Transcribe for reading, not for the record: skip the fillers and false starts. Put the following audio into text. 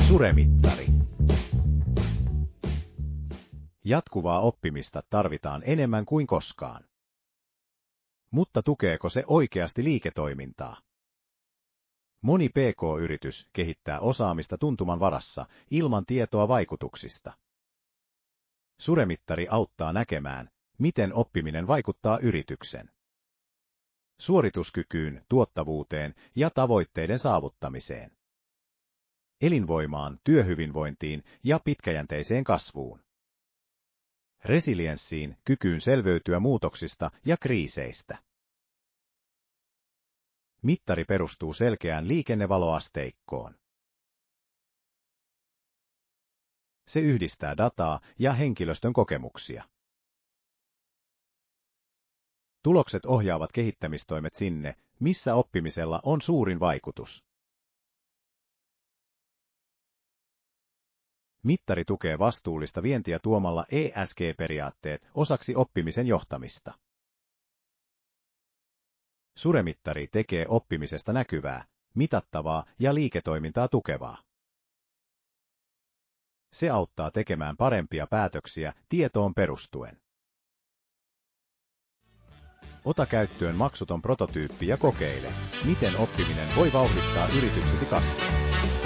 Suremittari. Jatkuvaa oppimista tarvitaan enemmän kuin koskaan. Mutta tukeeko se oikeasti liiketoimintaa? Moni PK-yritys kehittää osaamista tuntuman varassa ilman tietoa vaikutuksista. Suremittari auttaa näkemään, miten oppiminen vaikuttaa yrityksen suorituskykyyn, tuottavuuteen ja tavoitteiden saavuttamiseen, elinvoimaan, työhyvinvointiin ja pitkäjänteiseen kasvuun, resilienssiin, kykyyn selviytyä muutoksista ja kriiseistä. Mittari perustuu selkeään liikennevaloasteikkoon. Se yhdistää dataa ja henkilöstön kokemuksia. Tulokset ohjaavat kehittämistoimet sinne, missä oppimisella on suurin vaikutus. Mittari tukee vastuullista vientiä tuomalla ESG-periaatteet osaksi oppimisen johtamista. Suremittari tekee oppimisesta näkyvää, mitattavaa ja liiketoimintaa tukevaa. Se auttaa tekemään parempia päätöksiä tietoon perustuen. Ota käyttöön maksuton prototyyppi ja kokeile, miten oppiminen voi vauhdittaa yrityksesi kasvua.